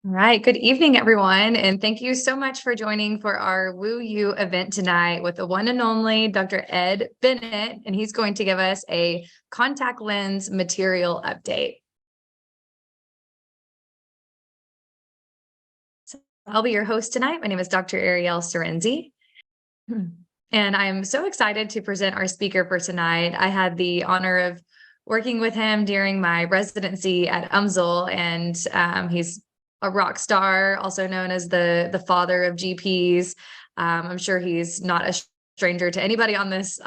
All right. Good evening, everyone. And thank you so much for joining for our Woo You event tonight with the one and only Dr. Ed Bennett. And he's going to give us a contact lens material update. So I'll be your host tonight. My name is Dr. Ariel Sorenzi. And I'm so excited to present our speaker for tonight. I had the honor of working with him during my residency at UMSL, and he's a rock star, also known as the father of GPs. I'm sure he's not a stranger to anybody on this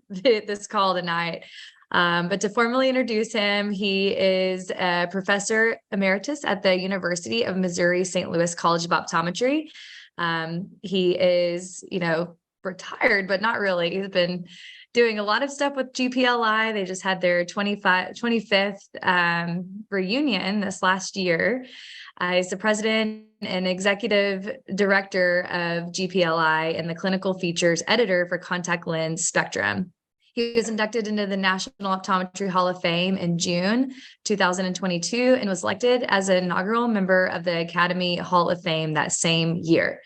this call tonight. But to formally introduce him, he is a professor emeritus at the University of Missouri St. Louis College of Optometry. He is, retired, but not really. He's been doing a lot of stuff with GPLI. They just had their 25th reunion this last year. He's the president and executive director of GPLI and the clinical features editor for contact lens Spectrum. He was inducted into the National Optometry Hall of Fame in June 2022 and was elected as an inaugural member of the Academy Hall of Fame that same year.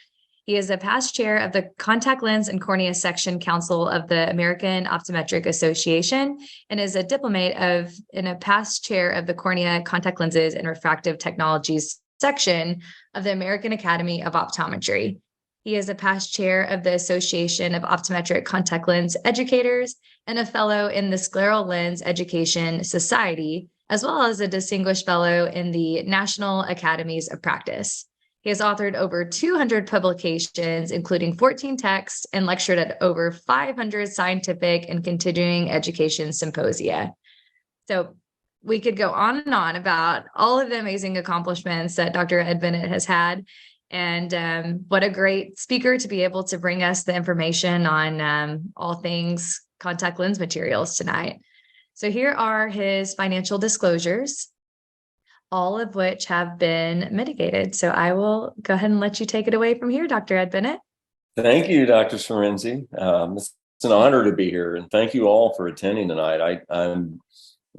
He is a past chair of the Contact Lens and Cornea Section Council of the American Optometric Association and is a diplomate and a past chair of the Cornea Contact Lenses and Refractive Technologies section of the American Academy of Optometry. He is a past chair of the Association of Optometric Contact Lens Educators and a fellow in the Scleral Lens Education Society, as well as a distinguished fellow in the National Academies of Practice. He has authored over 200 publications, including 14 texts, and lectured at over 500 scientific and continuing education symposia. So we could go on and on about all of the amazing accomplishments that Dr. Ed Bennett has had. And what a great speaker to be able to bring us the information on all things contact lens materials tonight. So here are his financial disclosures, all of which have been mitigated. So I will go ahead and let you take it away from here, Dr. Ed Bennett. Thank you, Dr. Sorenzi. It's an honor to be here, and thank you all for attending tonight. I'm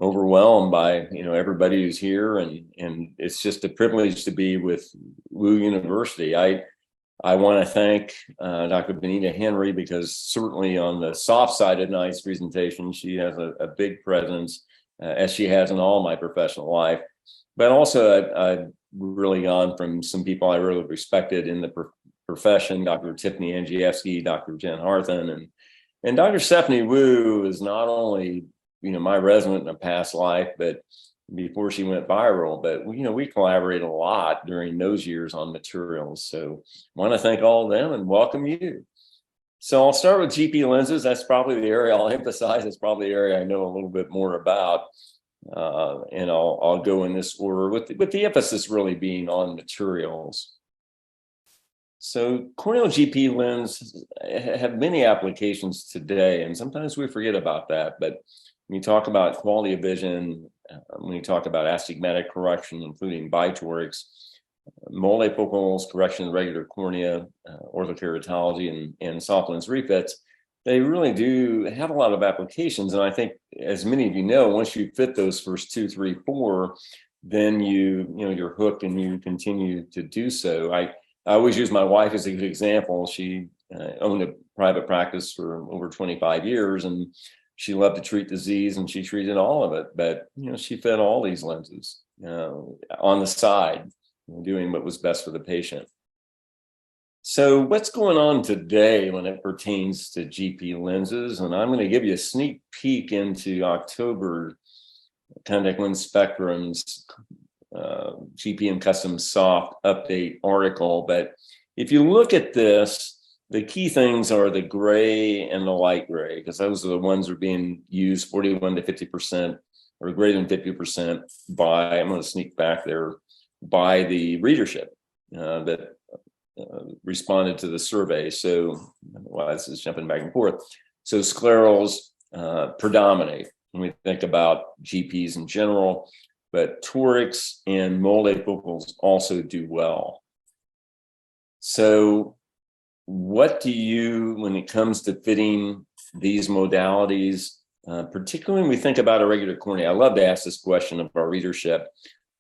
overwhelmed by everybody who's here, and it's just a privilege to be with Wu University. I want to thank Dr. Benita Henry, because certainly on the soft side of tonight's presentation, she has a big presence, as she has in all my professional life. But also, I've really gone from some people I really respected in the profession, Dr. Tiffany Angievsky, Dr. Jen Harthen, and Dr. Stephanie Wu is not only my resident in a past life, but before she went viral. But we collaborated a lot during those years on materials. So I want to thank all of them and welcome you. So I'll start with GP lenses. That's probably the area I'll emphasize. It's probably the area I know a little bit more about. And I'll go in this order with the emphasis really being on materials. So corneal GP lenses have many applications today, and sometimes we forget about that. But when you talk about quality of vision, when you talk about astigmatic correction, including bitorics, multifocals, correction of the regular cornea, orthokeratology, and soft lens refits, they really do have a lot of applications. And I think, as many of you know, once you fit those first 2, 3, 4, then you're hooked and you continue to do so. I always use my wife as a good example. She owned a private practice for over 25 years, and she loved to treat disease, and she treated all of it. But she fit all these lenses on the side, doing what was best for the patient. So what's going on today when it pertains to GP lenses? And I'm going to give you a sneak peek into October Contact Lens Spectrum's GPM Custom Soft Update article. But if you look at this, the key things are the gray and the light gray, because those are the ones that are being used 41 to 50% or greater than 50% by, I'm going to sneak back there, by the readership that responded to the survey. So, this is jumping back and forth. So sclerals predominate when we think about GPs in general, but torics and multifocals also do well. So what do you, when it comes to fitting these modalities, particularly when we think about a regular cornea? I love to ask this question of our readership.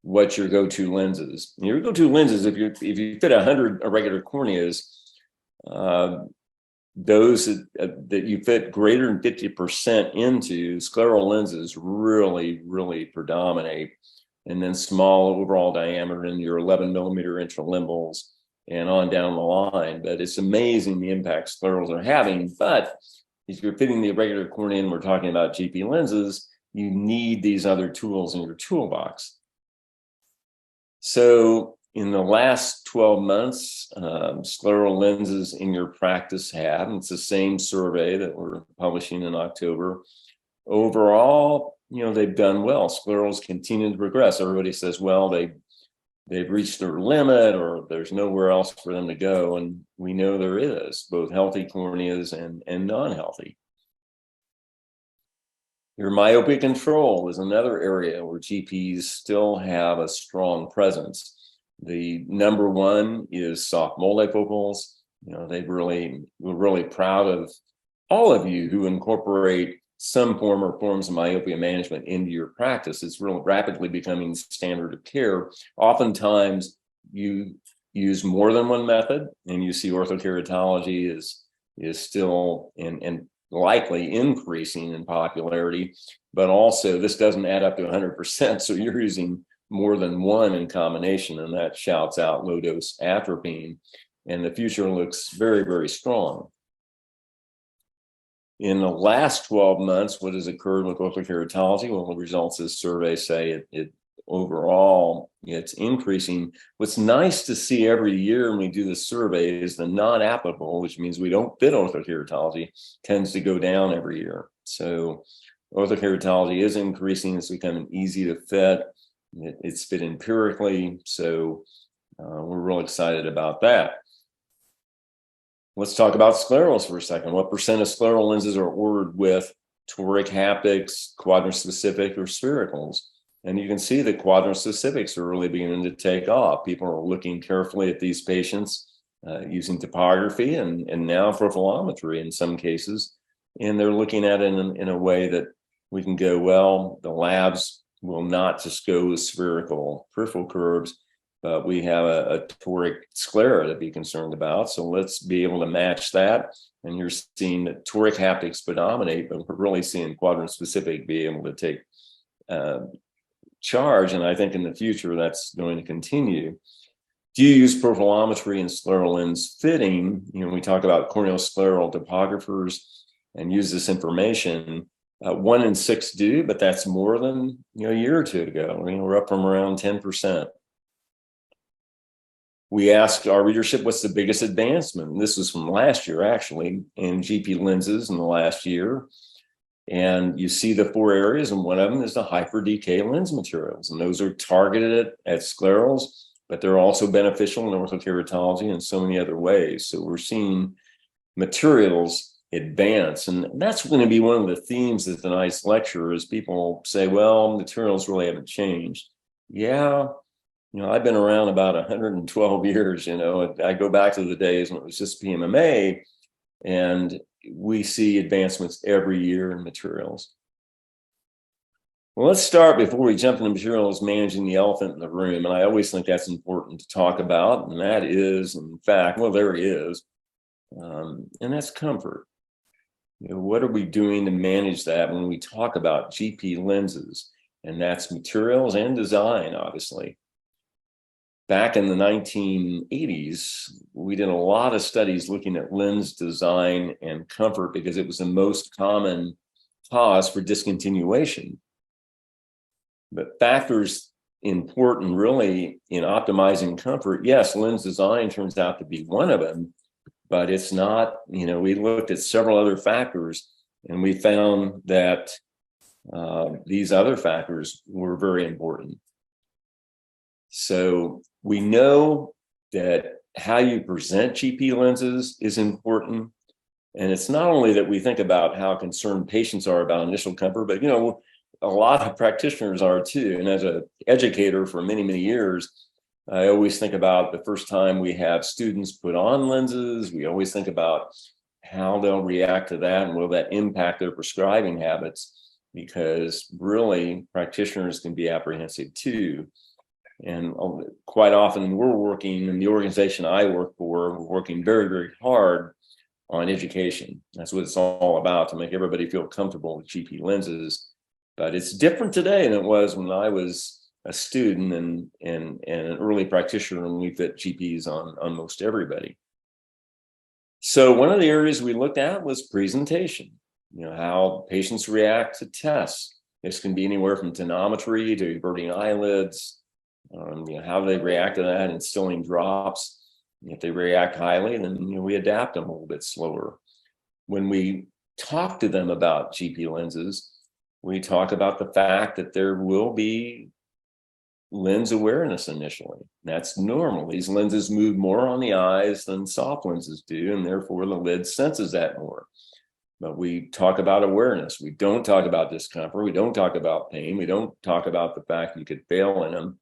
what your go-to lens is. Your go-to lenses, if you fit 100 irregular corneas, those that you fit greater than 50% into, scleral lenses really predominate. And then small overall diameter in your 11 millimeter intralimbals and on down the line. But it's amazing the impact sclerals are having. But if you're fitting the irregular cornea and we're talking about GP lenses, you need these other tools in your toolbox. So in the last 12 months, scleral lenses in your practice have, and it's the same survey that we're publishing in October. Overall, they've done well. Sclerals continue to progress. Everybody says, well, they've reached their limit or there's nowhere else for them to go. And we know there is, both healthy corneas and non-healthy. Your myopia control is another area where GPs still have a strong presence. The number one is soft multifocals. We're really proud of all of you who incorporate some form or forms of myopia management into your practice. It's really rapidly becoming standard of care. Oftentimes you use more than one method, and you see orthokeratology is still and likely increasing in popularity, but also this doesn't add up to 100%. So you're using more than one in combination, and that shouts out low dose atropine. And the future looks very strong. In the last 12 months, what has occurred with orthokeratology? Well, the results of this survey say it overall, it's increasing. What's nice to see every year when we do this survey is the non-applicable, which means we don't fit orthokeratology, tends to go down every year. So orthokeratology is increasing. It's becoming easy to fit. It's fit empirically. So we're real excited about that. Let's talk about sclerals for a second. What percent of scleral lenses are ordered with toric haptics, quadrant specific, or sphericals? And you can see the quadrant specifics are really beginning to take off. People are looking carefully at these patients using topography and now profilometry in some cases. And they're looking at it in a way that we can go, well, the labs will not just go with spherical peripheral curves, but we have a toric sclera to be concerned about. So let's be able to match that. And you're seeing that toric haptics predominate, but we're really seeing quadrant specific be able to take charge. And I think in the future, that's going to continue. Do you use profilometry and scleral lens fitting? We talk about corneal scleral topographers and use this information. 1 in 6 do, but that's more than a year or two ago. We're up from around 10%. We asked our readership, what's the biggest advancement? And this was from last year, actually, in GP lenses in the last year. And you see the 4 areas, and one of them is the hyper-decay lens materials. And those are targeted at sclerals, but they're also beneficial in orthokeratology in so many other ways. So we're seeing materials advance. And that's going to be one of the themes of tonight's lecture is people say, well, materials really haven't changed. Yeah. I've been around about 112 years, I go back to the days when it was just PMMA, and we see advancements every year in materials. Well, let's start before we jump into materials, managing the elephant in the room. And I always think that's important to talk about. And that is, in fact, well, there it is. And that's comfort. What are we doing to manage that when we talk about GP lenses? And that's materials and design, obviously. Back in the 1980s, we did a lot of studies looking at lens design and comfort because it was the most common cause for discontinuation. But factors important really in optimizing comfort, yes, lens design turns out to be one of them, but it's not, we looked at several other factors and we found that these other factors were very important. So we know that how you present GP lenses is important. And it's not only that we think about how concerned patients are about initial comfort, but, a lot of practitioners are too. And as an educator for many, many years, I always think about the first time we have students put on lenses. We always think about how they'll react to that and will that impact their prescribing habits, because really practitioners can be apprehensive too. And quite often we're working in the organization I work for, we're working very, very hard on education. That's what it's all about, to make everybody feel comfortable with GP lenses. But it's different today than it was when I was a student and an early practitioner, and we fit GPs on most everybody. So one of the areas we looked at was presentation, how patients react to tests. This can be anywhere from tonometry to averting eyelids, how do they react to that, instilling drops. If they react highly, then we adapt them a little bit slower. When we talk to them about GP lenses, we talk about the fact that there will be lens awareness initially. That's normal. These lenses move more on the eyes than soft lenses do, and therefore the lid senses that more. But we talk about awareness. We don't talk about discomfort. We don't talk about pain. We don't talk about the fact you could fail in them.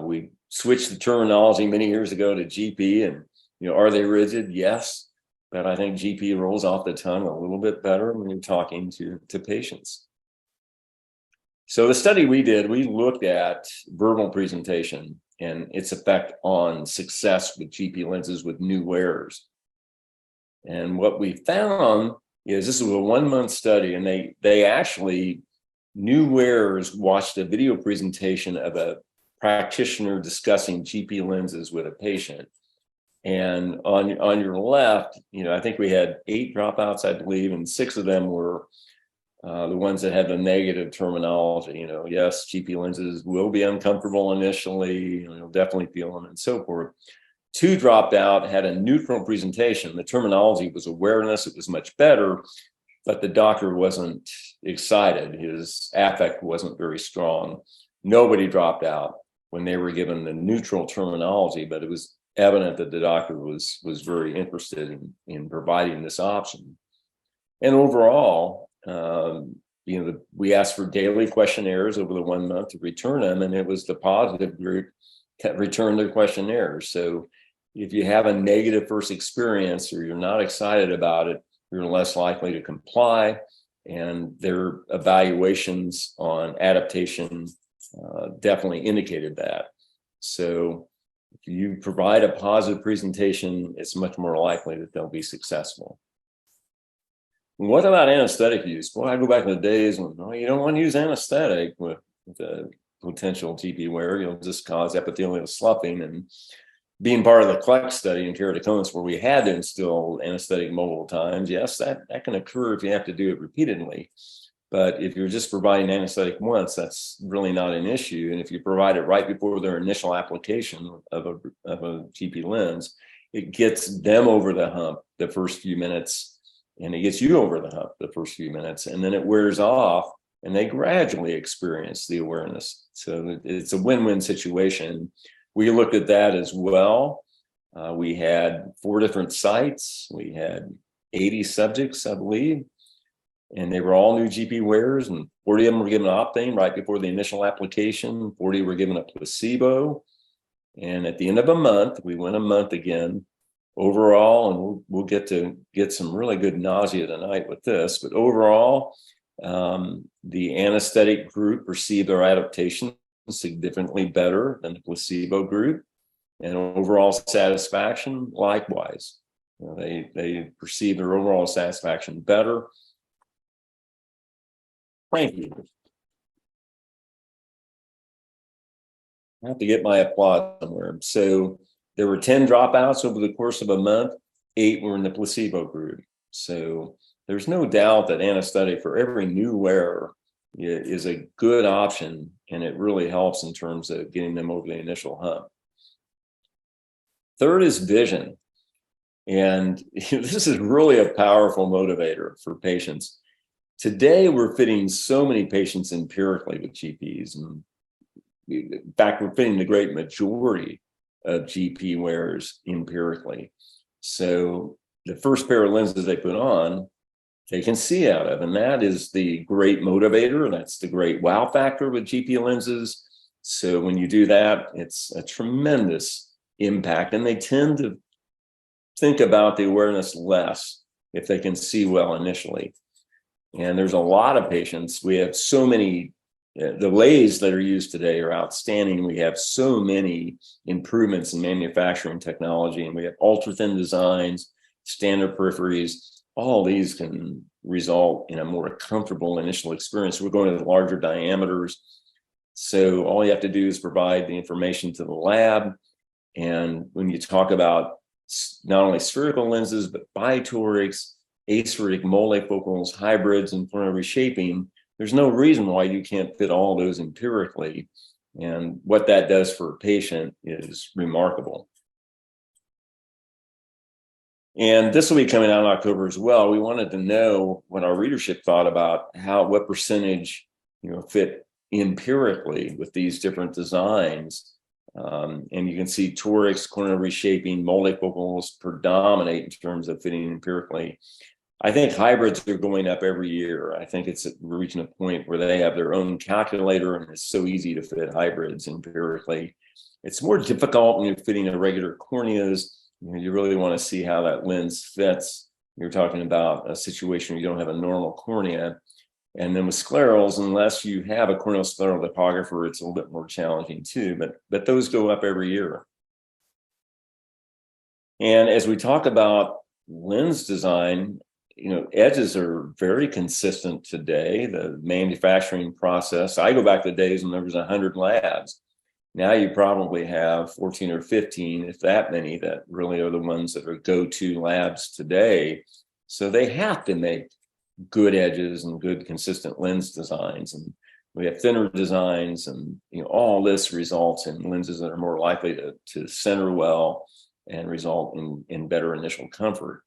We switched the terminology many years ago to GP, and are they rigid? Yes, but I think GP rolls off the tongue a little bit better when you're talking to patients. So the study we did, we looked at verbal presentation and its effect on success with GP lenses with new wearers. And what we found is, this was a 1-month study, and they actually, new wearers watched a video presentation of a practitioner discussing GP lenses with a patient. And on your left, I think we had 8 dropouts, I believe, and 6 of them were the ones that had the negative terminology. Yes, GP lenses will be uncomfortable initially, you'll definitely feel them, and so forth. 2 dropped out, had a neutral presentation. The terminology was awareness, it was much better, but the doctor wasn't excited. His affect wasn't very strong. Nobody dropped out when they were given the neutral terminology, but it was evident that the doctor was very interested in providing this option. And overall, we asked for daily questionnaires over the 1 month to return them, and it was the positive group that returned their questionnaires. So if you have a negative first experience, or you're not excited about it, you're less likely to comply, and their evaluations on adaptation definitely indicated that. So if you provide a positive presentation, it's much more likely that they'll be successful. What about anesthetic use? Well, I go back to the days when you don't want to use anesthetic with a potential GP wearer. You'll just cause epithelial sloughing. And being part of the CLEC study in keratoconus, where we had to instill anesthetic multiple times, yes, that can occur if you have to do it repeatedly. But if you're just providing anesthetic once, that's really not an issue. And if you provide it right before their initial application of a GP lens, it gets them over the hump the first few minutes, and it gets you over the hump the first few minutes, and then it wears off, and they gradually experience the awareness. So it's a win-win situation. We looked at that as well. We had 4 different sites. We had 80 subjects, I believe, and they were all new GP wearers, and 40 of them were given Optane right before the initial application. 40 were given a placebo. And at the end of a month, we went a month again. Overall, and we'll get some really good nausea tonight with this, but overall, the anesthetic group perceived their adaptation significantly better than the placebo group, and overall satisfaction likewise. They perceive their overall satisfaction better. Thank you. I have to get my applause somewhere. So there were 10 dropouts over the course of a month. 8 were in the placebo group. So there's no doubt that anesthetic for every new wearer is a good option, and it really helps in terms of getting them over the initial hump. Third is vision. And this is really a powerful motivator for patients. Today, we're fitting so many patients empirically with GPs. And in fact, we're fitting the great majority of GP wearers empirically. So the first pair of lenses they put on, they can see out of, and that is the great motivator. That's the great wow factor with GP lenses. So when you do that, it's a tremendous impact, and they tend to think about the awareness less if they can see well initially. And there's a lot of patients. We have so many the lathes that are used today are outstanding. We have so many improvements in manufacturing technology, and we have ultra thin designs, standard peripheries. All these can result in a more comfortable initial experience. We're going to larger diameters. So all you have to do is provide the information to the lab. And when you talk about not only spherical lenses, but bitorics, aspheric multifocals, hybrids, and corner reshaping, there's no reason why you can't fit all those empirically. And what that does for a patient is remarkable. And this will be coming out in October as well. We wanted to know what our readership thought about what percentage, fit empirically with these different designs. And you can see torics, corneal reshaping, multifocals predominate in terms of fitting empirically. I think hybrids are going up every year. I think it's reaching a point where they have their own calculator, and it's so easy to fit hybrids empirically. It's more difficult when you're fitting irregular corneas. You really want to see how that lens fits. You're talking about a situation where you don't have a normal cornea. And then with sclerals, unless you have a corneal scleral topographer, it's a little bit more challenging too, but those go up every year. And as we talk about lens design, edges are very consistent today. The manufacturing process, I go back to the days when there was 100 labs. Now you probably have 14 or 15, if that many, that really are the ones that are go-to labs today. So they have to make good edges and good consistent lens designs. And we have thinner designs, and all this results in lenses that are more likely to center well and result in better initial comfort.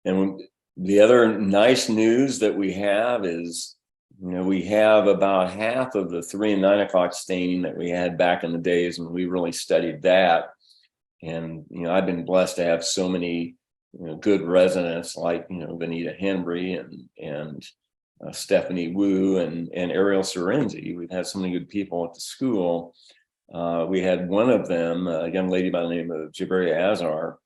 And the other nice news that we have is, we have about half of the 3 and 9 o'clock staining that we had back in the days when we really studied that. And, I've been blessed to have so many, good residents like, Benita Henry and Stephanie Wu and Ariel Sorenzi. We've had so many good people at the school. We had one of them, a young lady by the name of Jaberia Azar,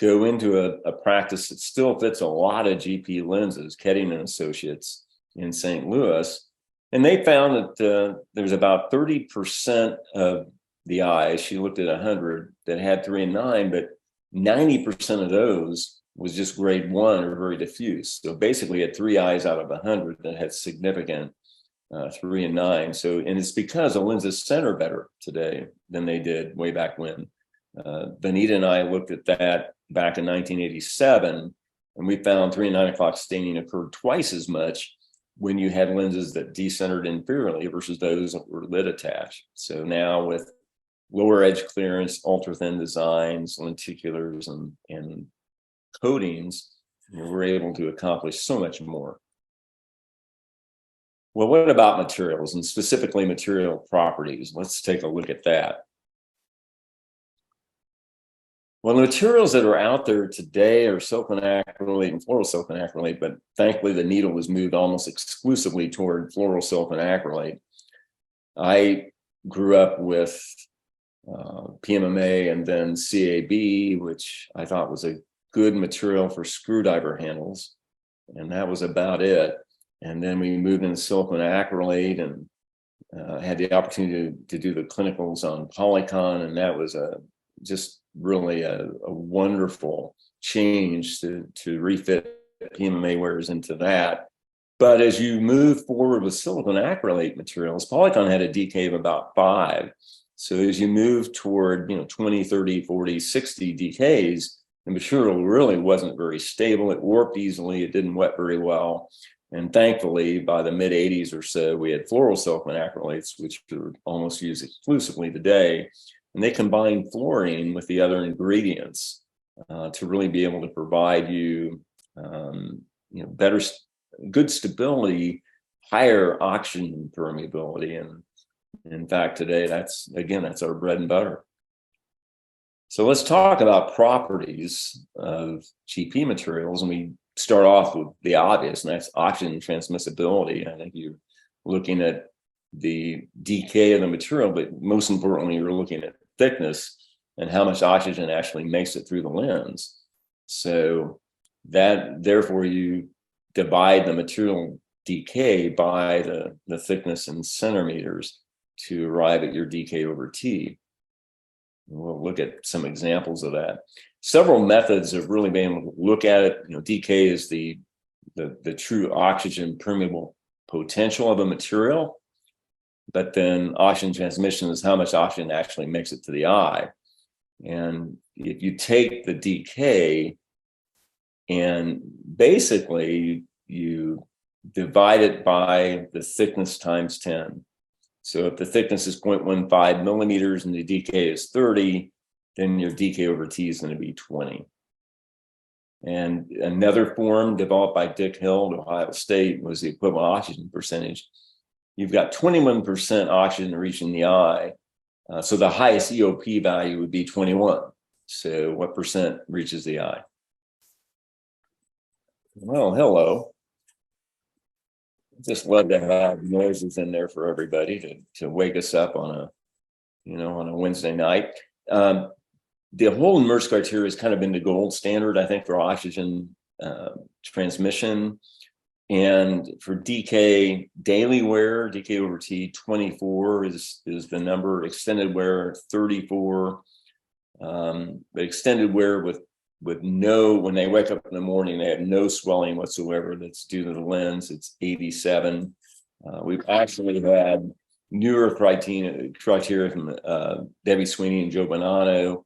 go into a practice that still fits a lot of GP lenses, Ketting and Associates in St. Louis. And they found that there's about 30% of the eyes, she looked at 100 that had 3 and 9, but 90% of those was just grade 1 or very diffuse. So basically had 3 eyes out of 100 that had significant 3 and 9. So, and it's because the lenses center better today than they did way back when. Benita and I looked at that back in 1987, and we found 3 and 9 o'clock staining occurred twice as much when you had lenses that decentered inferiorly versus those that were lid attached. So now with lower edge clearance, ultra thin designs, lenticulars, and coatings, we're able to accomplish so much more. Well, what about materials, and specifically material properties? Let's take a look at that. Well, the materials that are out there today are silicon acrylate and fluorosilicon acrylate, but thankfully the needle was moved almost exclusively toward fluorosilicon acrylate. I grew up with PMMA and then CAB, which I thought was a good material for screwdriver handles, and that was about it. And then we moved into silicon acrylate and had the opportunity to do the clinicals on Polycon, and that was just really a wonderful change to refit PMMA wearers into that. But as you move forward with silicon acrylate materials, Polycon had a DK of about 5. So as you move toward 20, 30, 40, 60 DKs, the material really wasn't very stable. It warped easily. It didn't wet very well. And thankfully, by the mid 80s or so, we had fluorosilicon acrylates, which are almost used exclusively today. And they combine fluorine with the other ingredients to really be able to provide you, better, good stability, higher oxygen permeability. And in fact, today, that's our bread and butter. So let's talk about properties of GP materials. And we start off with the obvious, and that's oxygen transmissibility. I think you're looking at the decay of the material, but most importantly, you're looking at thickness and how much oxygen actually makes it through the lens. So that, therefore, you divide the material decay by the thickness in centimeters to arrive at your dk over T. We'll look at some examples of that. Several methods have really been able to look at it. Decay is the true oxygen permeable potential of a material, but then oxygen transmission is how much oxygen actually makes it to the eye. And if you take the decay and basically you divide it by the thickness times 10. So if the thickness is 0.15 millimeters and the decay is 30, then your decay over T is going to be 20. And another form developed by Dick Hill at Ohio State was the equivalent oxygen percentage. You've got 21% oxygen reaching the eye. So the highest EOP value would be 21. So what percent reaches the eye? Well, hello. Just love to have noises in there for everybody to wake us up on a Wednesday night. The whole Merz criteria has kind of been the gold standard, I think, for oxygen transmission. And for DK daily wear, DK over T, 24 is the number. Extended wear, 34. But extended wear with no, when they wake up in the morning, they have no swelling whatsoever that's due to the lens, it's 87. We've actually had newer criteria from Debbie Sweeney and Joe Bonanno,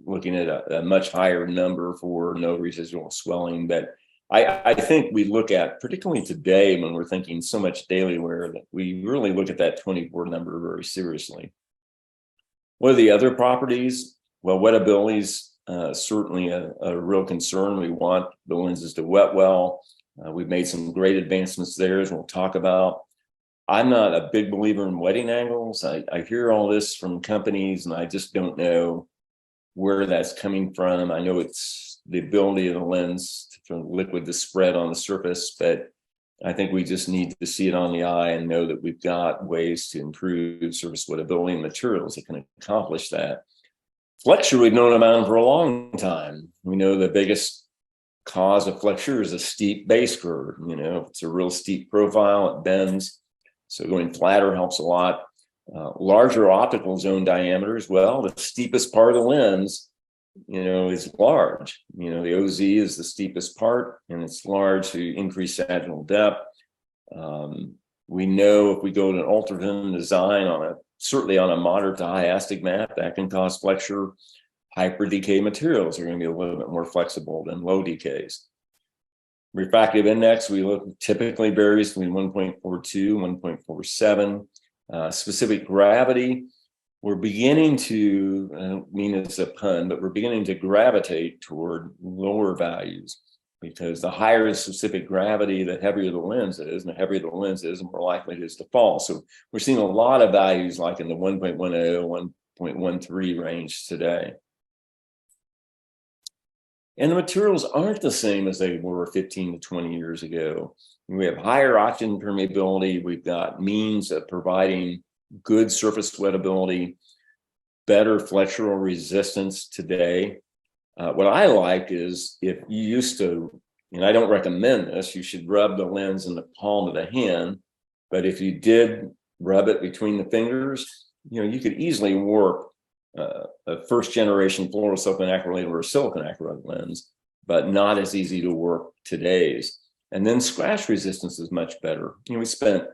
looking at a much higher number for no residual swelling. But I think we look at, particularly today when we're thinking so much daily wear, that we really look at that 24 number very seriously. What are the other properties? Well, wettability is certainly a real concern. We want the lenses to wet well. We've made some great advancements there, as we'll talk about. I'm not a big believer in wetting angles. I hear all this from companies, and I just don't know where that's coming from. I know it's the ability of the lens for liquid to spread on the surface, but I think we just need to see it on the eye and know that we've got ways to improve surface wettability and materials that can accomplish that. Flexure, we've known about for a long time. We know the biggest cause of flexure is a steep base curve. It's a real steep profile, it bends. So going flatter helps a lot. Larger optical zone diameters, well, the steepest part of the lens, is large. The OZ is the steepest part, and it's large to increase sagittal depth. We know if we go to an ultraviolet design certainly on a moderate to high astigmat, that can cause flexure. Hyper decay materials are going to be a little bit more flexible than low decays. Refractive index, we look typically varies between 1.42, 1.47. Specific gravity, we're beginning to, I don't mean it's a pun, but we're beginning to gravitate toward lower values, because the higher the specific gravity, the heavier the lens is, and the heavier the lens is, the more likely it is to fall. So we're seeing a lot of values like in the 1.10, 1.13 range today. And the materials aren't the same as they were 15 to 20 years ago. We have higher oxygen permeability. We've got means of providing good surface wettability, better flexural resistance today. What I like is, if you used to, and I don't recommend this, you should rub the lens in the palm of the hand. But if you did rub it between the fingers, you could easily work a first generation fluorosilicon acrylate or a silicon acrylate lens, but not as easy to work today's. And then scratch resistance is much better. We spent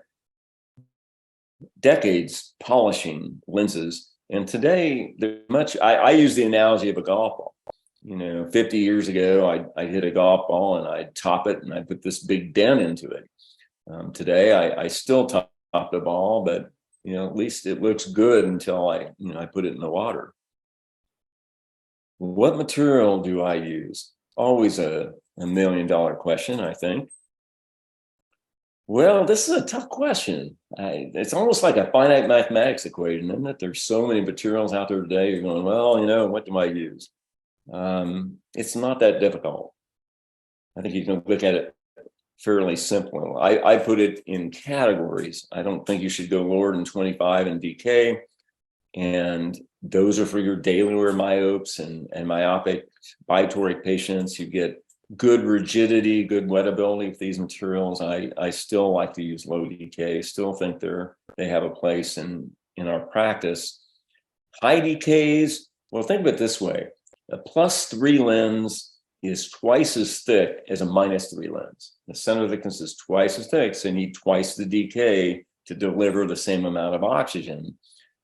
decades polishing lenses, and today they're much. I use the analogy of a golf ball. 50 years ago, I'd hit a golf ball and I'd top it and I'd put this big dent into it. Today, I still top the ball, but at least it looks good until I put it in the water. What material do I use? Always a $1 million question, I think. Well, this is a tough question. It's almost like a finite mathematics equation, isn't it? There's so many materials out there today. You're going, well, what do I use? It's not that difficult. I think you can look at it fairly simple. I put it in categories. I don't think you should go lower than 25 in DK. And those are for your daily wear myopes and myopic bitoric patients. You get good rigidity, good wettability with these materials, I still like to use low decay. Still think they have a place in our practice. High decays, well, think of it this way: a +3 lens is twice as thick as a -3 lens. The center thickness is twice as thick, so you need twice the decay to deliver the same amount of oxygen.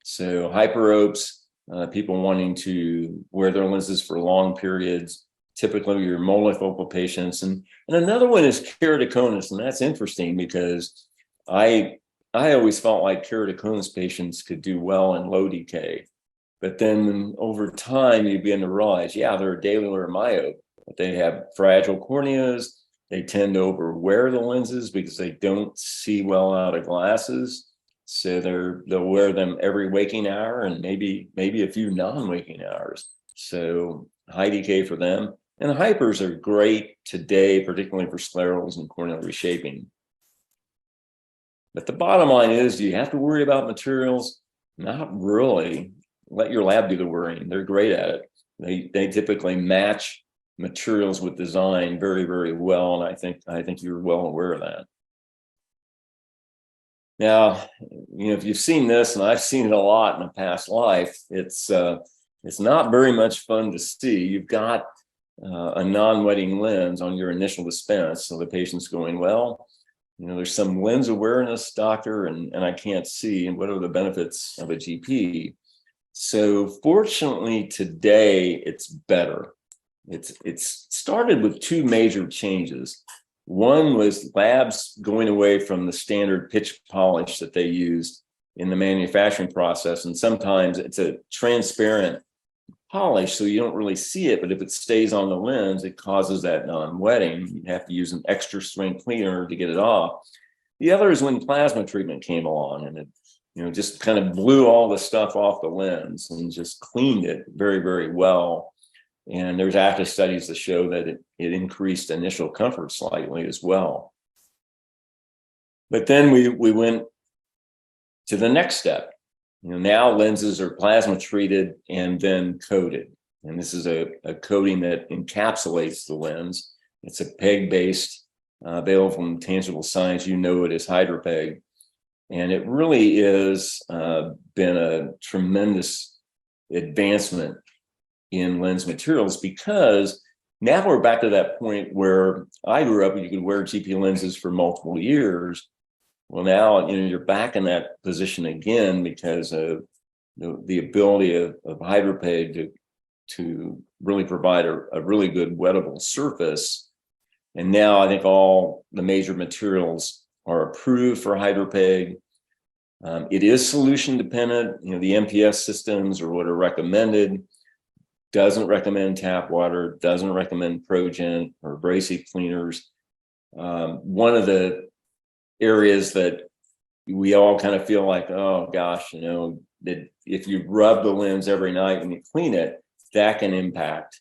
So hyperopes, people wanting to wear their lenses for long periods, typically your multifocal patients. And another one is keratoconus, and that's interesting because I always felt like keratoconus patients could do well in low decay. But then over time, you begin to realize, yeah, they're a daily wear myope, but they have fragile corneas. They tend to overwear the lenses because they don't see well out of glasses. So they'll wear them every waking hour and maybe a few non-waking hours. So high decay for them. And hypers are great today, particularly for sclerals and corneal reshaping. But the bottom line is, do you have to worry about materials? Not really. Let your lab do the worrying. They're great at it. They typically match materials with design very, very well. And I think you're well aware of that. Now, if you've seen this, and I've seen it a lot in a past life, it's not very much fun to see. You've got a non-wetting lens on your initial dispense, so the patient's going, well, there's some lens awareness, doctor, and I can't see, and what are the benefits of a GP? So fortunately today it's better. It's started with two major changes. One was labs going away from the standard pitch polish that they used in the manufacturing process. And sometimes it's a transparent polish, so you don't really see it, but if it stays on the lens, it causes that non-wetting. You have to use an extra strength cleaner to get it off. The other is when plasma treatment came along, and it just kind of blew all the stuff off the lens and just cleaned it very, very well. And there's active studies that show that it increased initial comfort slightly as well. But then we went to the next step. Now lenses are plasma treated and then coated. And this is a coating that encapsulates the lens. It's a PEG-based, available from Tangible Science. You know it as HydroPEG. And it really is been a tremendous advancement in lens materials, because now we're back to that point where I grew up and you could wear GP lenses for multiple years. Well, now you're back in that position again because of the ability of HydroPEG to really provide a really good wettable surface. And now I think all the major materials are approved for HydroPEG. It is solution dependent. The MPS systems are what are recommended. Doesn't recommend tap water, doesn't recommend Progent or abrasive cleaners. One of the areas that we all kind of feel like, oh gosh, that if you rub the lens every night and you clean it, that can impact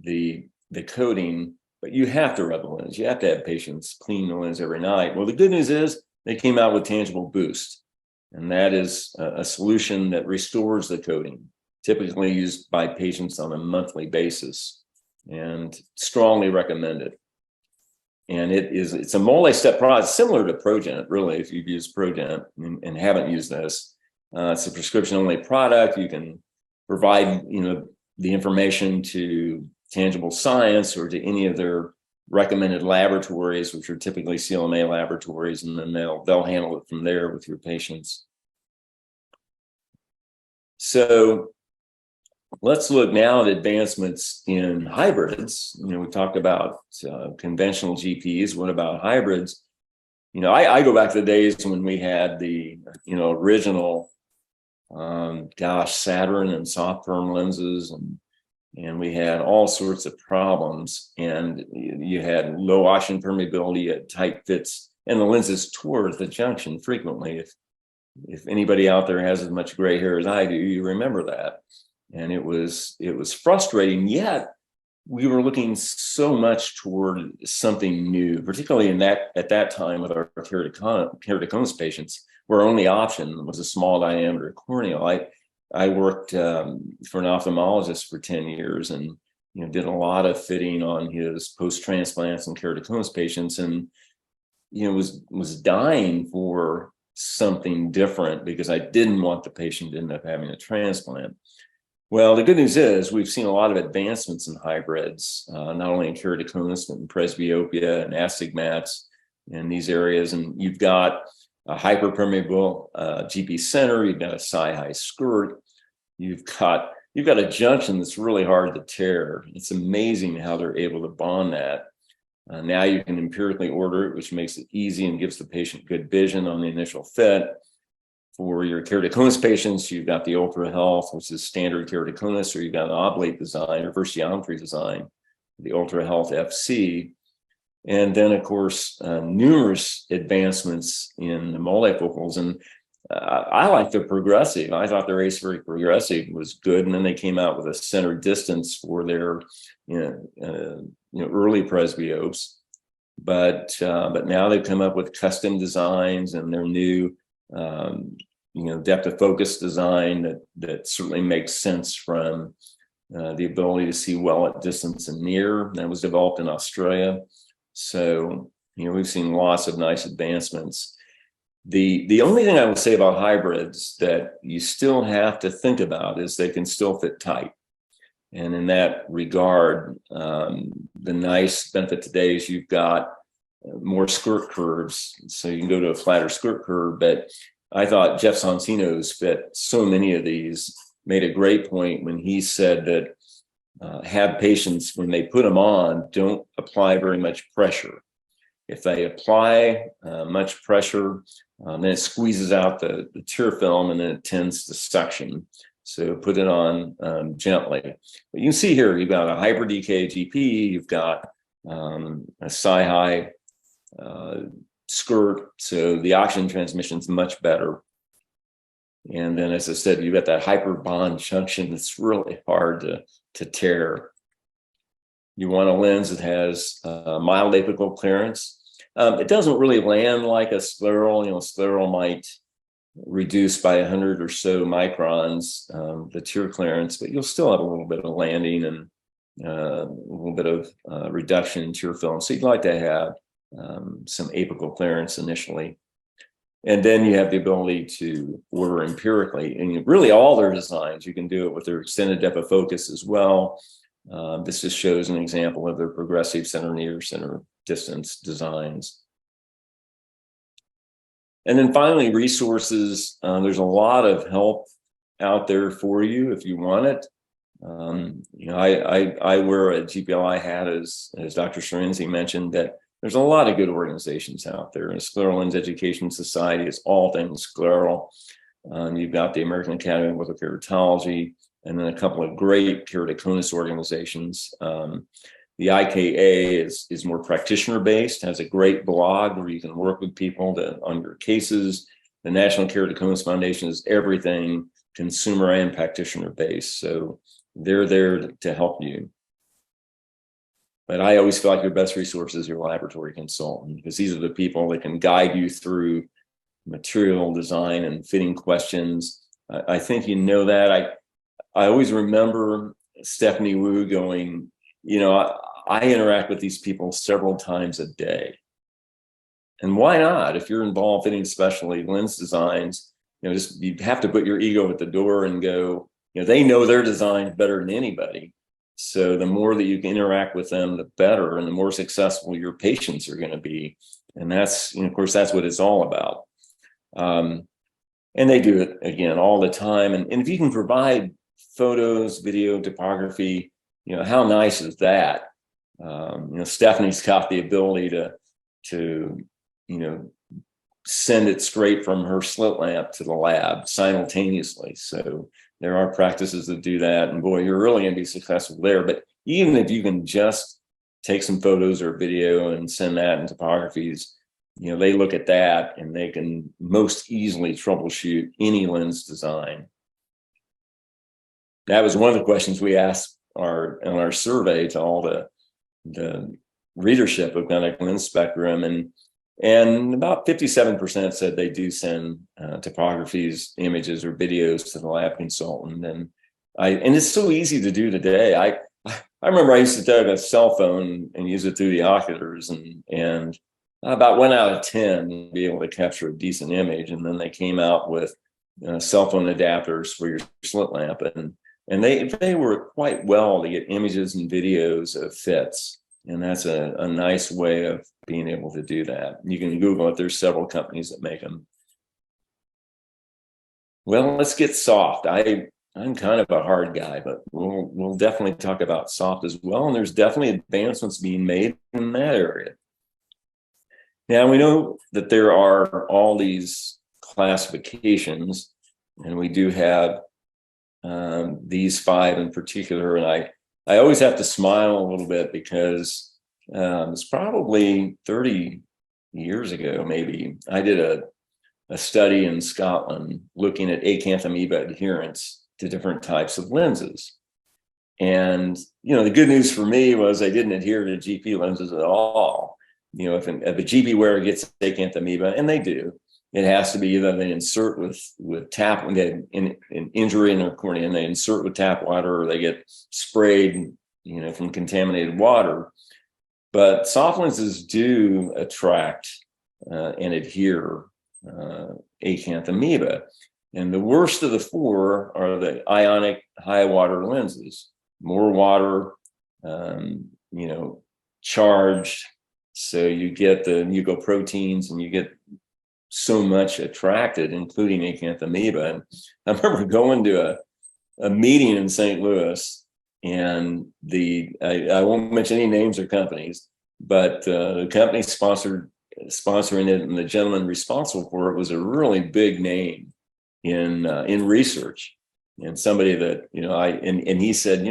the coating, but you have to rub the lens. You have to have patients clean the lens every night. Well, the good news is they came out with Tangible Boost, and that is a solution that restores the coating, typically used by patients on a monthly basis, and strongly recommended. And it's a multi-step process, similar to Progent, really, if you've used Progent and haven't used this. It's a prescription-only product. You can provide, the information to Tangible Science or to any of their recommended laboratories, which are typically CLMA laboratories, and then they'll handle it from there with your patients. So let's look now at advancements in hybrids. We talked about conventional GPs. What about hybrids? I go back to the days when we had the original Saturn and soft perm lenses, and we had all sorts of problems, and you had low oxygen permeability, you had tight fits, and the lenses tore at the junction frequently. If anybody out there has as much gray hair as I do, you remember that. And it was frustrating, yet we were looking so much toward something new, particularly at that time with our keratoconus patients, where our only option was a small diameter corneal. I worked for an ophthalmologist for 10 years, and did a lot of fitting on his post-transplants and keratoconus patients, and was dying for something different because I didn't want the patient to end up having a transplant. Well, the good news is we've seen a lot of advancements in hybrids, not only in keratoconus, but in presbyopia and astigmats in these areas. And you've got a hyperpermeable GP center, you've got a psi-high skirt, you've got a junction that's really hard to tear. It's amazing how they're able to bond that. Now you can empirically order it, which makes it easy and gives the patient good vision on the initial fit. For your keratoconus patients, you've got the Ultra Health, which is standard keratoconus, or you've got an oblate design, reverse geometry design, the Ultra Health FC. And then, of course, numerous advancements in the multifocals. And I like the progressive. I thought their aspheric progressive was good. And then they came out with a center distance for their early presbyopes. But now they've come up with custom designs, and their new depth of focus design that certainly makes sense from the ability to see well at distance and near. That was developed in Australia. So, we've seen lots of nice advancements. The only thing I would say about hybrids that you still have to think about is they can still fit tight. And in that regard, the nice benefit today is you've got more skirt curves, so you can go to a flatter skirt curve. But I thought Jeff Sonsino's fit so many of these made a great point when he said that have patients, when they put them on, don't apply very much pressure. If they apply much pressure, then it squeezes out the tear film, and then it tends to suction. So put it on gently. But you can see here, you've got a Hyper DK GP, you've got a psi-high skirt, so the oxygen transmission is much better. And then, as I said, you've got that hyper bond junction that's really hard to tear. You want a lens that has mild apical clearance. It doesn't really land like a scleral. Scleral might reduce by 100 or so microns the tear clearance, but you'll still have a little bit of landing and a little bit of reduction in tear film. So you'd like to have some apical clearance initially. And then you have the ability to order empirically. And really all their designs, you can do it with their extended depth of focus as well. This just shows an example of their progressive center near, center distance designs. And then finally, resources. There's a lot of help out there for you if you want it. I wear a GPLI hat, as Dr. Sorenzi mentioned, that there's a lot of good organizations out there. And Scleral Lens Education Society is all things scleral. You've got the American Academy of Orthokeratology, and then a couple of great keratoconus organizations. The IKA is more practitioner-based, has a great blog where you can work with people on your cases. The National Keratoconus Foundation is everything consumer and practitioner-based. So they're there to help you. But I always feel like your best resource is your laboratory consultant, because these are the people that can guide you through material design and fitting questions. I think you know that. I always remember Stephanie Wu going, I interact with these people several times a day. And why not? If you're involved in especially lens designs, you have to put your ego at the door and go, they know their design better than anybody. So the more that you can interact with them, the better, and the more successful your patients are going to be. And that's, of course, that's what it's all about. And they do it, again, all the time. And if you can provide photos, video, topography, how nice is that? Stephanie's got the ability to send it straight from her slit lamp to the lab simultaneously. So there are practices that do that, and boy, you're really going to be successful there. But even if you can just take some photos or video and send that in topographies, they look at that and they can most easily troubleshoot any lens design. That was one of the questions we asked in our survey to all the readership of Bennett Lens Spectrum, and about 57% said they do send topographies, images, or videos to the lab consultant. And it's so easy to do today. I remember I used to take a cell phone and use it through the oculars, and about 1 out of 10 be able to capture a decent image. And then they came out with cell phone adapters for your slit lamp, and they work quite well to get images and videos of fits. And that's a nice way of being able to do that. You can Google it. There's several companies that make them. Well, let's get soft. I'm kind of a hard guy, but we'll definitely talk about soft as well. And there's definitely advancements being made in that area. Now, we know that there are all these classifications, and we do have these 5 in particular. And I always have to smile a little bit because it's probably 30 years ago, maybe, I did a study in Scotland looking at acanthamoeba adherence to different types of lenses. And, the good news for me was I didn't adhere to GP lenses at all. If a GP wearer gets acanthamoeba, and they do, it has to be either they insert with tap when they have an injury in their cornea, and they insert with tap water, or they get sprayed, from contaminated water. But soft lenses do attract and adhere acanthamoeba. And the worst of the 4 are the ionic high water lenses. More water, charged. So you get the mucoproteins, and you get so much attracted, including acanthamoeba. And I remember going to a meeting in St. Louis, and I won't mention any names or companies, but the company sponsoring it, and the gentleman responsible for it was a really big name in research, and somebody that and he said,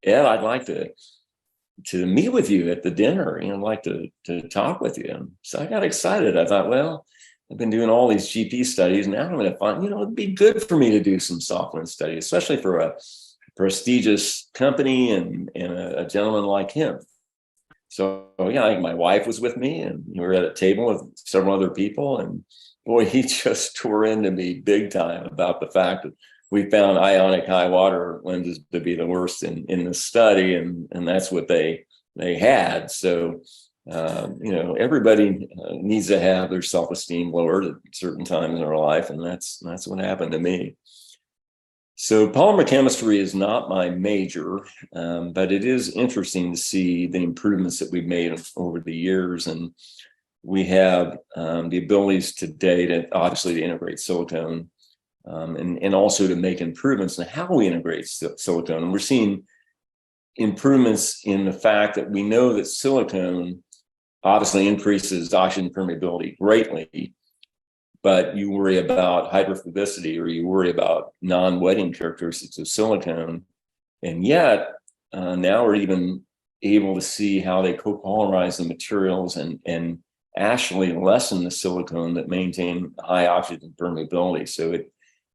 Ed, I'd like to meet with you at the dinner, I'd like to talk with you. And so I got excited. I thought, well, I've been doing all these GP studies. Now I'm going to find, it'd be good for me to do some soft lens study, especially for a prestigious company and a gentleman like him. So yeah, my wife was with me, and we were at a table with several other people, and boy, he just tore into me big time about the fact that we found ionic high water lenses to be the worst in the study, and that's what they had. So everybody needs to have their self-esteem lowered at certain times in their life, and that's what happened to me. So polymer chemistry is not my major, but it is interesting to see the improvements that we've made over the years. And we have the abilities today to obviously to integrate silicone, and also to make improvements in how we integrate silicone. And we're seeing improvements in the fact that we know that silicone obviously increases oxygen permeability greatly, but you worry about hydrophobicity, or you worry about non-wetting characteristics of silicone. And yet now we're even able to see how they copolymerize the materials and actually lessen the silicone that maintain high oxygen permeability. So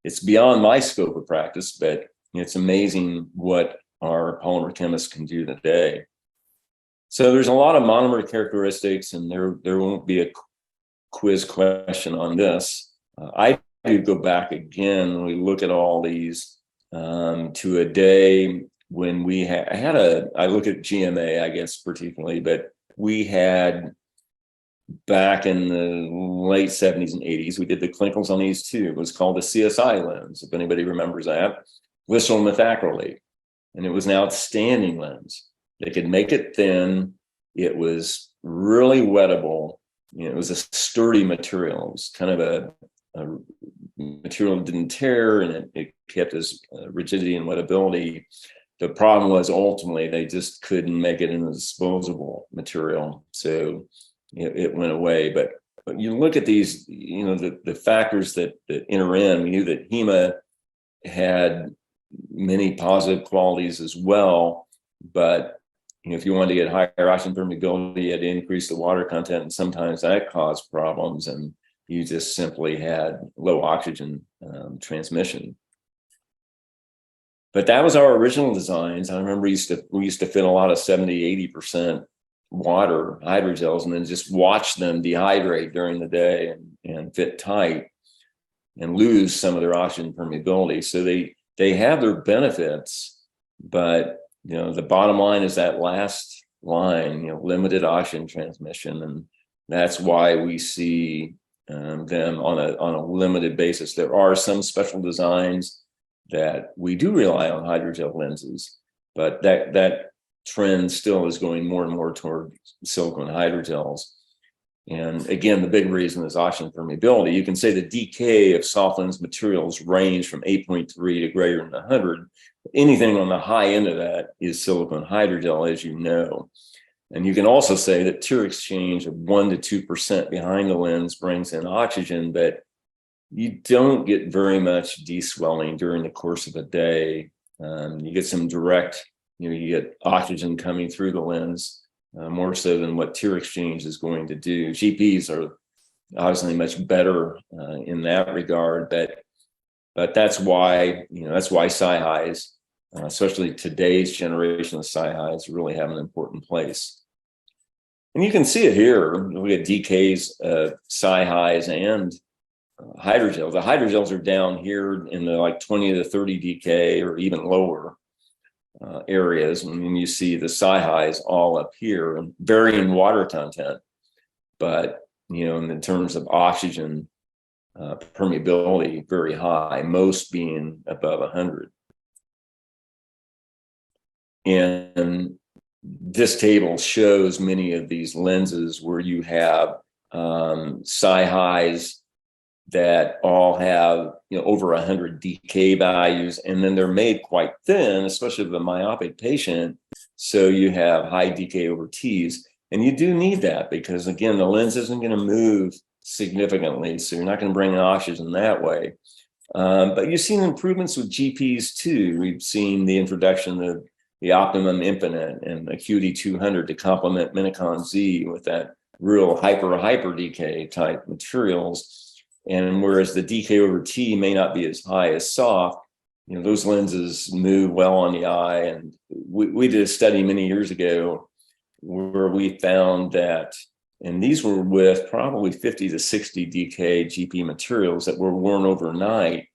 it's beyond my scope of practice, but it's amazing what our polymer chemists can do today. So there's a lot of monomer characteristics, and there won't be a quiz question on this. I do go back again when we look at all these to a day when we I look at GMA, I guess, particularly, but we had back in the late 70s and 80s, we did the clinicals on these too. It was called the CSI lens, if anybody remembers that, glycerol methacrylate. And it was an outstanding lens. They could make it thin. It was really wettable. It was a sturdy material. It was kind of a material that didn't tear, and it kept its rigidity and wettability. The problem was ultimately they just couldn't make it into a disposable material. So it went away. But you look at these, the factors that enter in. We knew that HEMA had many positive qualities as well, but if you wanted to get higher oxygen permeability, you had to increase the water content, and sometimes that caused problems, and you just simply had low oxygen transmission. But that was our original designs. I remember we used to fit a lot of 70-80% water hydrogels, and then just watch them dehydrate during the day and fit tight and lose some of their oxygen permeability. So they have their benefits, but The bottom line is that last line, limited oxygen transmission, and that's why we see them on a limited basis. There are some special designs that we do rely on hydrogel lenses, but that trend still is going more and more toward silicone hydrogels. And again, the big reason is oxygen permeability. You can say the decay of soft lens materials range from 8.3 to greater than 100. Anything on the high end of that is silicone hydrogel, as you know. And you can also say that tear exchange of 1% to 2% behind the lens brings in oxygen, but you don't get very much deswelling during the course of a day. You get some direct, you get oxygen coming through the lens, more so than what tear exchange is going to do. GPs are obviously much better in that regard, but that's why, that's why SiHys, especially today's generation of SiHys, really have an important place. And you can see it here. We get decays, SiHys, and hydrogels. The hydrogels are down here in the like 20 to 30 decay or even lower areas. And you see the SiHys all up here, varying water content. But, in terms of oxygen permeability, very high, most being above 100. And this table shows many of these lenses where you have SiHys that all have over 100 decay values, and then they're made quite thin, especially for the myopic patient. So you have high decay over T's, and you do need that because, again, the lens isn't going to move significantly, so you're not going to bring in oxygen that way. But you've seen improvements with GPs too. We've seen the introduction of the Optimum Infinite and Acuity 200 to complement Minicon Z with that real hyper decay type materials. And whereas the decay over T may not be as high as soft, those lenses move well on the eye. And we did a study many years ago where we found that, and these were with probably 50 to 60 decay GP materials that were worn overnight,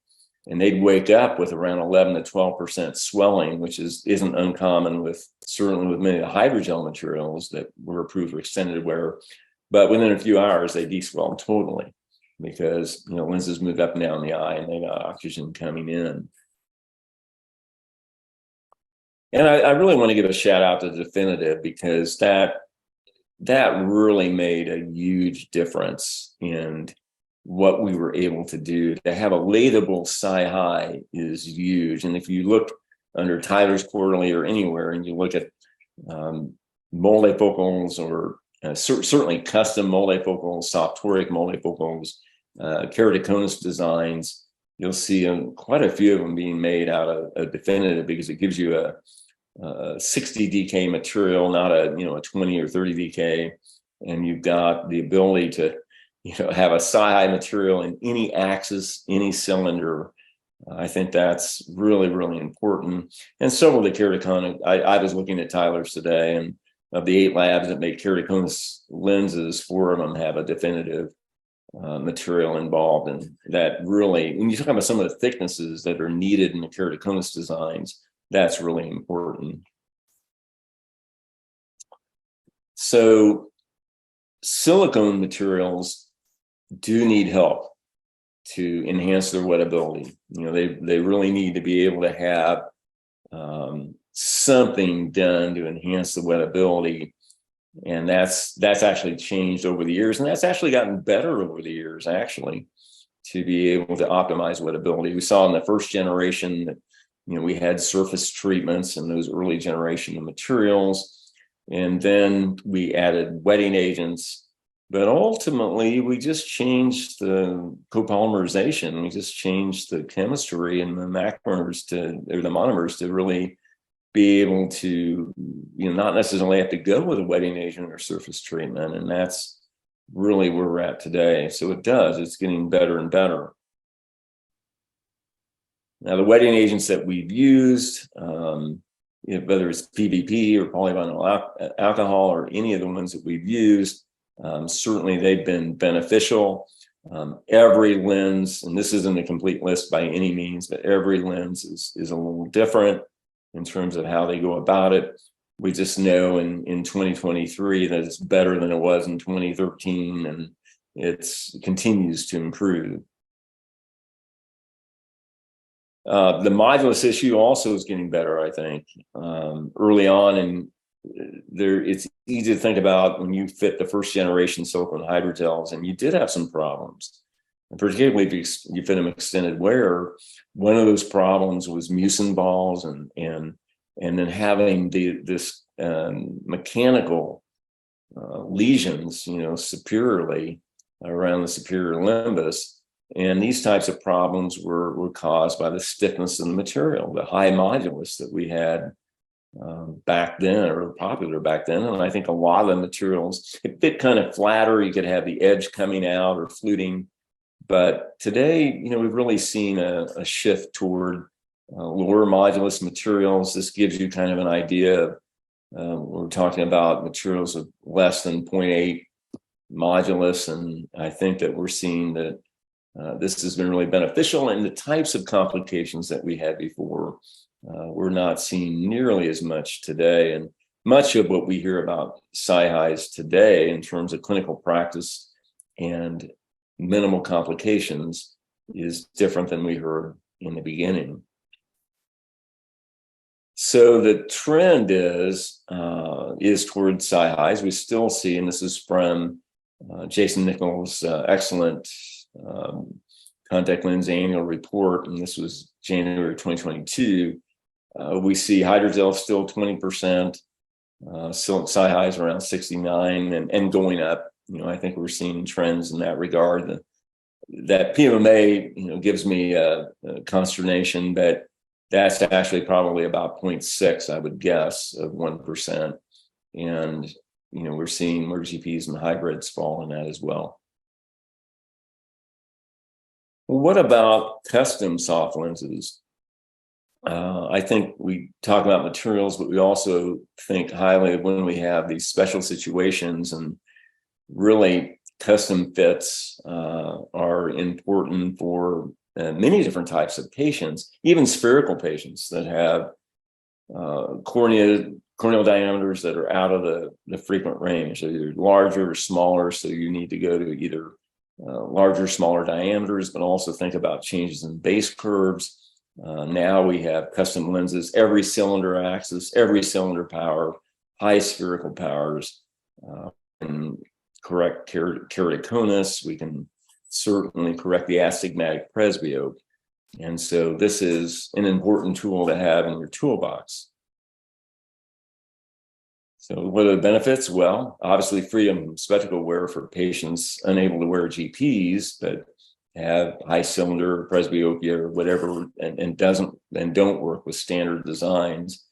and they'd wake up with around 11 to 12% swelling, which isn't uncommon certainly with many of the hydrogel materials that were approved for extended wear. But within a few hours, they deswell totally because lenses move up and down the eye and they got oxygen coming in. And I really want to give a shout out to Definitive because that really made a huge difference in what we were able to do. To have a latable SiHy is huge. And if you look under Tyler's Quarterly or anywhere and you look at multifocals or certainly custom multifocals, soft toric multifocals, keratoconus designs, you'll see quite a few of them being made out of Definitive because it gives you a 60 decay material, not a 20 or 30 decay, and you've got the ability to have a SiHy material in any axis, any cylinder. I think that's really, really important. And several of the keratoconus, I was looking at Tyler's today, and of the 8 labs that make keratoconus lenses, 4 of them have a Definitive material involved. And that really, when you talk about some of the thicknesses that are needed in the keratoconus designs, that's really important. So silicone materials do need help to enhance their wettability. They really need to be able to have something done to enhance the wettability. And that's actually changed over the years. And that's actually gotten better over the years, actually, to be able to optimize wettability. We saw in the first generation that, we had surface treatments in those early generation of materials. And then we added wetting agents. But ultimately, we just changed the copolymerization. We just changed the chemistry and the monomers to really be able to, not necessarily have to go with a wetting agent or surface treatment. And that's really where we're at today. So it's getting better and better. Now, the wetting agents that we've used, whether it's PVP or polyvinyl alcohol or any of the ones that we've used, certainly they've been beneficial. Every lens, and this isn't a complete list by any means, but every lens is a little different. in terms of how they go about it. We just know in 2023 that it's better than it was in 2013, and it continues to improve. The modulus issue also is getting better, I think. Early on, and it's easy to think about when you fit the first generation silicone hydrogels, and you did have some problems. And particularly if you fit them extended wear, one of those problems was mucin balls, and then having this mechanical lesions, superiorly around the superior limbus. And these types of problems were caused by the stiffness of the material, the high modulus that we had back then, or popular back then. And I think a lot of the materials, it fit kind of flatter. You could have the edge coming out or fluting. But today, we've really seen a shift toward lower modulus materials. This gives you kind of an idea of, we're talking about materials of less than 0.8 modulus. And I think that we're seeing that this has been really beneficial, and the types of complications that we had before, we're not seeing nearly as much today. And much of what we hear about SiHys today in terms of clinical practice and minimal complications is different than we heard in the beginning. So the trend is towards SiHys. We still see, and this is from Jason Nichols' excellent contact lens annual report, and this was January 2022. We see hydrogel still 20%, SiHys around 69%, and going up. I think we're seeing trends in that regard. That PMMA, gives me a consternation, but that's actually probably about 0.6, I would guess, of 1%. And we're seeing more GPs and hybrids fall in that as well. What about custom soft lenses? I think we talk about materials, but we also think highly of when we have these special situations, and really custom fits are important for many different types of patients, even spherical patients that have corneal diameters that are out of the frequent range. So either larger or smaller, so you need to go to either larger, smaller diameters, but also think about changes in base curves. Now we have custom lenses, every cylinder axis, every cylinder power, high spherical powers, and correct keratoconus. We can certainly correct the astigmatic presbyope. And so this is an important tool to have in your toolbox. So what are the benefits? Well, obviously freedom from spectacle wear for patients unable to wear GPs, but have high cylinder presbyopia or whatever, and don't work with standard designs.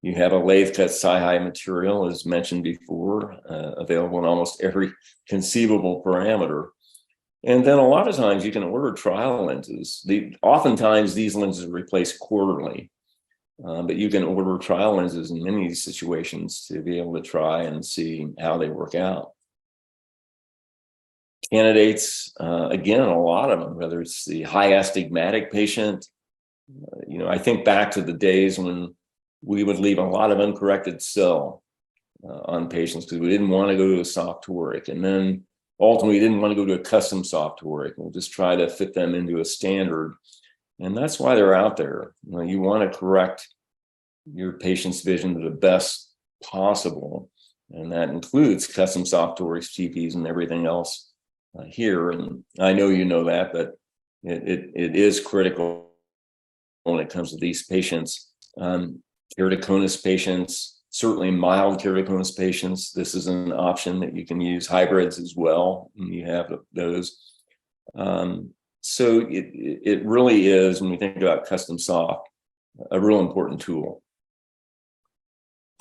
You have a lathe cut SiHy material, as mentioned before, available in almost every conceivable parameter. And then a lot of times you can order trial lenses. Oftentimes these lenses are replaced quarterly. But you can order trial lenses in many situations to be able to try and see how they work out. Candidates, again, a lot of them, whether it's the high astigmatic patient. I think back to the days when we would leave a lot of uncorrected cell on patients because we didn't want to go to a soft toric. And then ultimately we didn't want to go to a custom soft toric. We'll just try to fit them into a standard. And that's why they're out there. You want to correct your patient's vision to the best possible. And that includes custom soft torics, GPs, and everything else here. And I know you know that, but it is critical when it comes to these patients. Keratoconus patients, certainly mild keratoconus patients, this is an option that you can use. Hybrids as well, and you have those. So it really is, when we think about custom soft, a real important tool.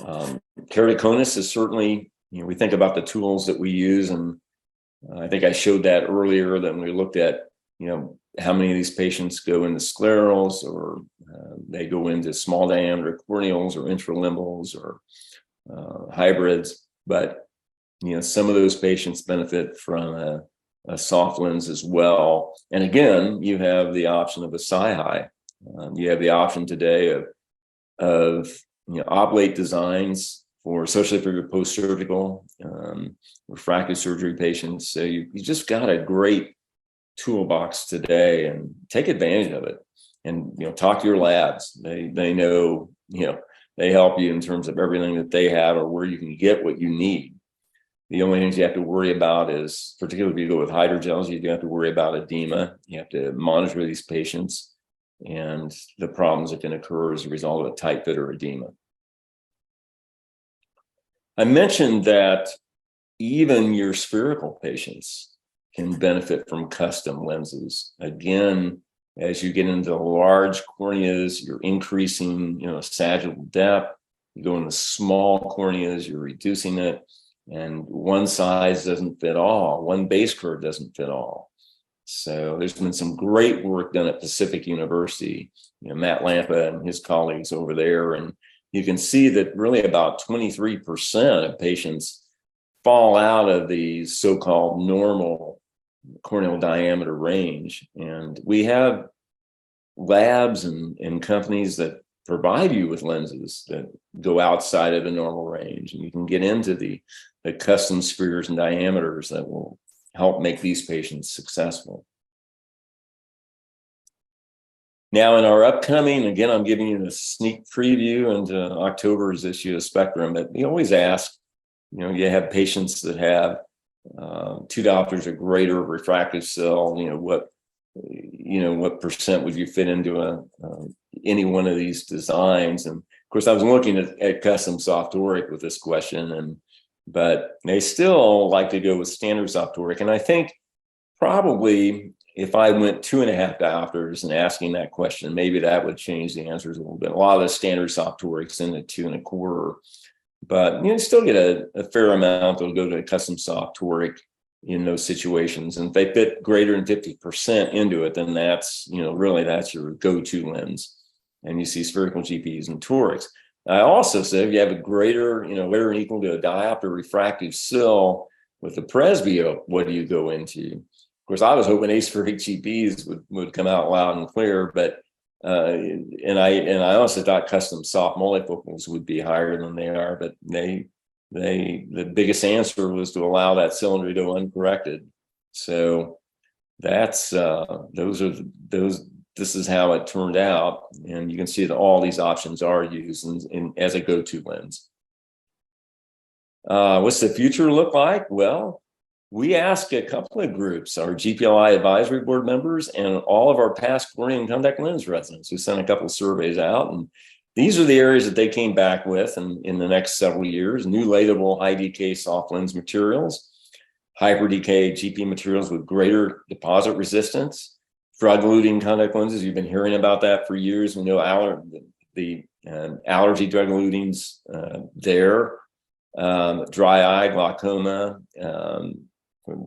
Keratoconus is certainly, we think about the tools that we use, and I think I showed that earlier, that when we looked at, how many of these patients go into sclerals, or they go into small diameter corneals or intralimbals or hybrids. But, some of those patients benefit from a soft lens as well. And again, you have the option of a SiHy. You have the option today of of oblate designs for, especially for your post-surgical refractive surgery patients. So you just got a great toolbox today, and take advantage of it. And talk to your labs. They know, they help you in terms of everything that they have or where you can get what you need. The only things you have to worry about is, particularly if you go with hydrogels, you have to worry about edema. You have to monitor these patients and the problems that can occur as a result of a tight fit or edema. I mentioned that even your spherical patients can benefit from custom lenses. Again, as you get into large corneas, you're increasing, sagittal depth. You go into small corneas, you're reducing it. And one size doesn't fit all. One base curve doesn't fit all. So there's been some great work done at Pacific University, Matt Lampa and his colleagues over there. And you can see that really about 23% of patients fall out of the so-called normal corneal diameter range. And we have labs and companies that provide you with lenses that go outside of the normal range. And you can get into the custom spheres and diameters that will help make these patients successful. Now, in our upcoming, again, I'm giving you a sneak preview into October's issue of Spectrum, but we always ask, you have patients that have 2 diopters or greater refractive cell, what percent would you fit into any one of these designs? And of course, I was looking at custom soft toric with this question, but they still like to go with standard soft toric. And I think probably if I went 2.5 diopters and asking that question, maybe that would change the answers a little bit. A lot of the standard soft torics in the 2.25, but you still get a fair amount that'll go to a custom soft toric in those situations. And if they fit greater than 50% into it, then that's, really that's your go-to lens. And you see spherical GPs and torics. I also said if you have a greater, greater than equal to a diopter refractive sill with the presbyope, what do you go into? Of course, I was hoping aspheric GPs would come out loud and clear, but and I also thought custom soft multifocals would be higher than they are, but the biggest answer was to allow that cylinder to go uncorrected. So that's this is how it turned out. And you can see that all these options are used as a go-to lens. What's the future look like? Well, we asked a couple of groups, our GPLI advisory board members and all of our past cornea and contact lens residents. We sent a couple of surveys out, and these are the areas that they came back with in the next several years: new latable high decay soft lens materials, hyper decay GP materials with greater deposit resistance, drug-eluting contact lenses. You've been hearing about that for years. We know allergy drug-elutings there, dry eye, glaucoma,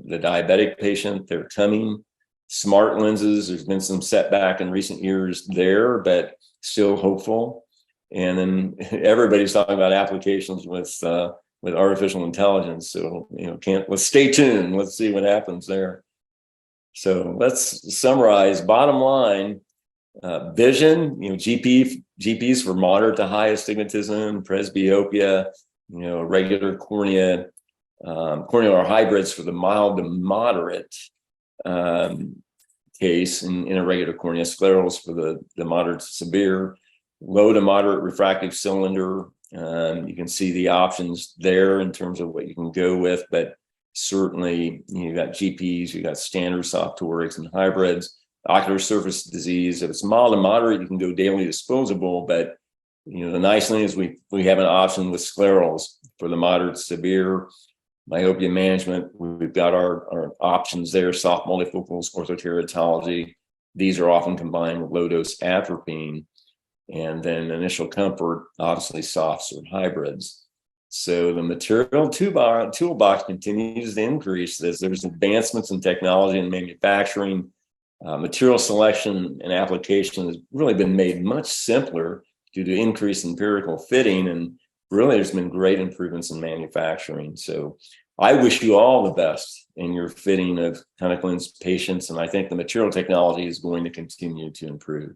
the diabetic patient, they're coming. Smart lenses, there's been some setback in recent years there, but still hopeful. And then everybody's talking about applications with artificial intelligence. So, let's stay tuned. Let's see what happens there. So let's summarize. Bottom line, vision, GPs for moderate to high astigmatism, presbyopia, regular cornea, corneal hybrids for the mild to moderate case in irregular cornea, sclerals for the moderate to severe, low to moderate refractive cylinder. You can see the options there in terms of what you can go with, but certainly you got GPs, you got standard soft torics and hybrids. Ocular surface disease, if it's mild to moderate, you can go daily disposable, but the nice thing is we have an option with sclerals for the moderate to severe. Myopia management, we've got our options there: soft multifocals, orthokeratology. These are often combined with low dose atropine, and then initial comfort, obviously softs or hybrids. So the material toolbox continues to increase as there's advancements in technology and manufacturing. Material selection and application has really been made much simpler due to increased empirical fitting, and really there's been great improvements in manufacturing. So I wish you all the best in your fitting of contact lens patients, and I think the material technology is going to continue to improve.